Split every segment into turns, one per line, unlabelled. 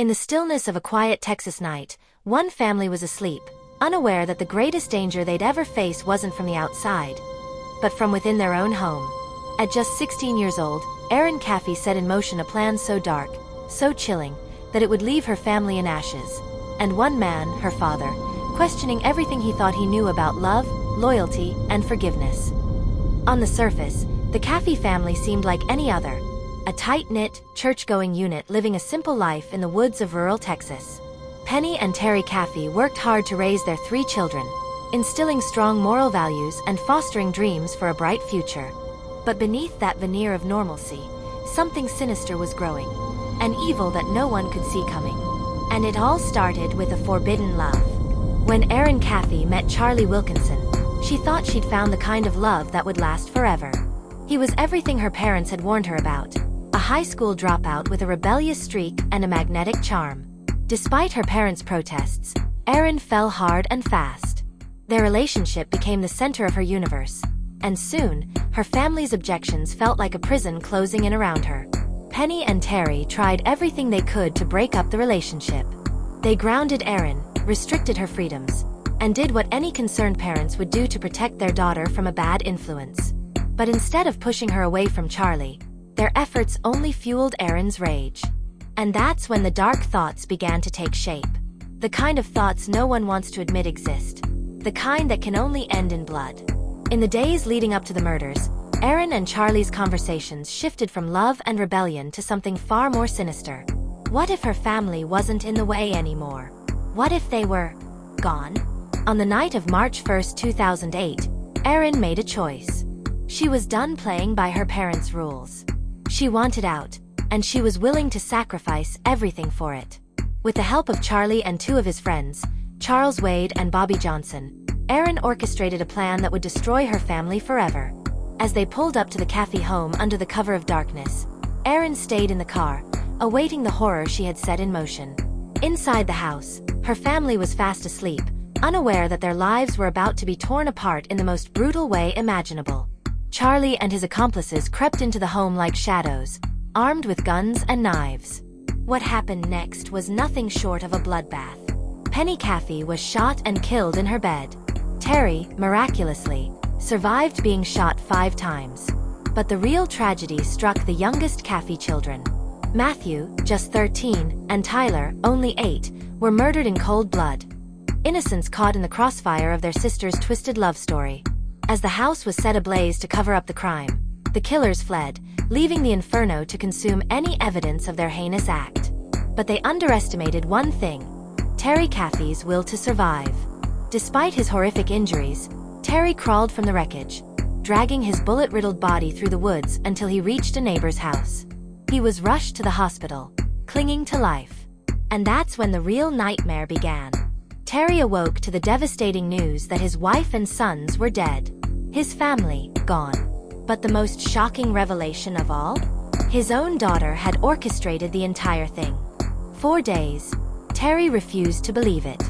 In the stillness of a quiet Texas night, one family was asleep, unaware that the greatest danger they'd ever face wasn't from the outside, but from within their own home. At just 16 years old, Erin Caffey set in motion a plan so dark, so chilling, that it would leave her family in ashes. And one man, her father, questioning everything he thought he knew about love, loyalty, and forgiveness. On the surface, the Caffey family seemed like any other, a tight-knit, church-going unit living a simple life in the woods of rural Texas. Penny and Terry Caffey worked hard to raise their 3 children, instilling strong moral values and fostering dreams for a bright future. But beneath that veneer of normalcy, something sinister was growing, an evil that no one could see coming. And it all started with a forbidden love. When Erin Caffey met Charlie Wilkinson, she thought she'd found the kind of love that would last forever. He was everything her parents had warned her about, a high school dropout with a rebellious streak and a magnetic charm. Despite her parents' protests, Erin fell hard and fast. Their relationship became the center of her universe, and soon, her family's objections felt like a prison closing in around her. Penny and Terry tried everything they could to break up the relationship. They grounded Erin, restricted her freedoms, and did what any concerned parents would do to protect their daughter from a bad influence. But instead of pushing her away from Charlie, their efforts only fueled Erin's rage. And that's when the dark thoughts began to take shape. The kind of thoughts no one wants to admit exist. The kind that can only end in blood. In the days leading up to the murders, Erin and Charlie's conversations shifted from love and rebellion to something far more sinister. What if her family wasn't in the way anymore? What if they were gone? On the night of March 1, 2008, Erin made a choice. She was done playing by her parents' rules. She wanted out, and she was willing to sacrifice everything for it. With the help of Charlie and 2 of his friends, Charles Wade and Bobby Johnson, Erin orchestrated a plan that would destroy her family forever. As they pulled up to the Caffey home under the cover of darkness, Erin stayed in the car, awaiting the horror she had set in motion. Inside the house, her family was fast asleep, unaware that their lives were about to be torn apart in the most brutal way imaginable. Charlie and his accomplices crept into the home like shadows, armed with guns and knives. What happened next was nothing short of a bloodbath. Penny Caffey was shot and killed in her bed. Terry, miraculously, survived being shot 5 times. But the real tragedy struck the youngest Caffey children. Matthew, just 13, and Tyler, only 8, were murdered in cold blood. Innocents caught in the crossfire of their sister's twisted love story. As the house was set ablaze to cover up the crime, the killers fled, leaving the inferno to consume any evidence of their heinous act. But they underestimated one thing: Terry Caffey's will to survive. Despite his horrific injuries, Terry crawled from the wreckage, dragging his bullet-riddled body through the woods until he reached a neighbor's house. He was rushed to the hospital, clinging to life. And that's when the real nightmare began. Terry awoke to the devastating news that his wife and sons were dead. His family, gone. But the most shocking revelation of all? His own daughter had orchestrated the entire thing. 4 days, Terry refused to believe it.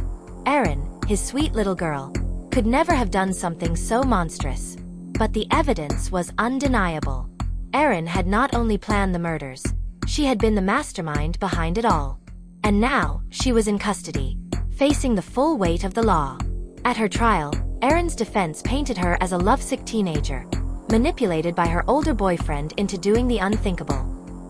Erin, his sweet little girl, could never have done something so monstrous. But the evidence was undeniable. Erin had not only planned the murders, she had been the mastermind behind it all. And now, she was in custody, facing the full weight of the law. At her trial, Erin's defense painted her as a lovesick teenager, manipulated by her older boyfriend into doing the unthinkable.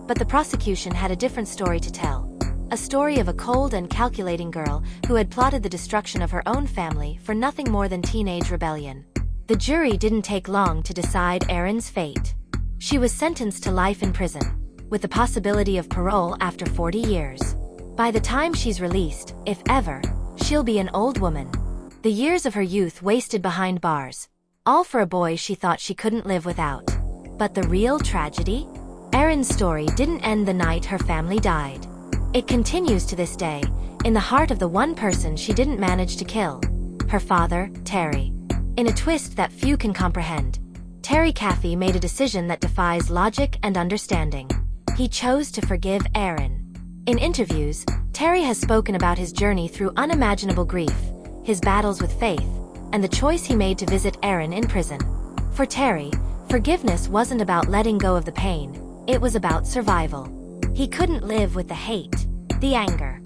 But the prosecution had a different story to tell. A story of a cold and calculating girl who had plotted the destruction of her own family for nothing more than teenage rebellion. The jury didn't take long to decide Erin's fate. She was sentenced to life in prison, with the possibility of parole after 40 years. By the time she's released, if ever, she'll be an old woman. The years of her youth wasted behind bars, all for a boy she thought she couldn't live without. But the real tragedy? Erin's story didn't end the night her family died. It continues to this day, in the heart of the one person she didn't manage to kill: her father, Terry. In a twist that few can comprehend, Terry Caffey made a decision that defies logic and understanding. He chose to forgive Erin. In interviews, Terry has spoken about his journey through unimaginable grief, his battles with faith, and the choice he made to visit Erin in prison. For Terry, forgiveness wasn't about letting go of the pain, it was about survival. He couldn't live with the hate, The anger.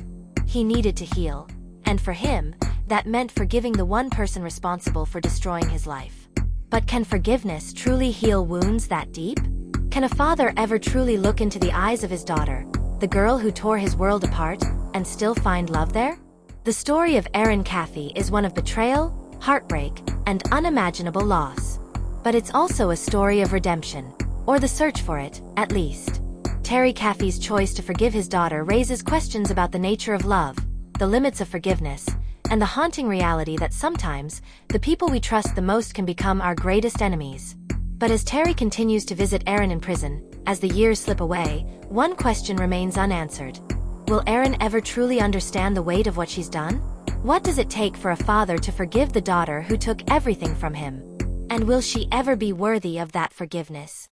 He needed to heal, and for him, that meant forgiving the one person responsible for destroying his life. But can forgiveness truly heal wounds that deep? Can a father ever truly look into the eyes of his daughter, the girl who tore his world apart, and still find love there? The story of Erin Caffey is one of betrayal, heartbreak, and unimaginable loss. But it's also a story of redemption, or the search for it, at least. Terry Caffey's choice to forgive his daughter raises questions about the nature of love, the limits of forgiveness, and the haunting reality that sometimes, the people we trust the most can become our greatest enemies. But as Terry continues to visit Erin in prison, as the years slip away, one question remains unanswered. Will Erin ever truly understand the weight of what she's done? What does it take for a father to forgive the daughter who took everything from him? And will she ever be worthy of that forgiveness?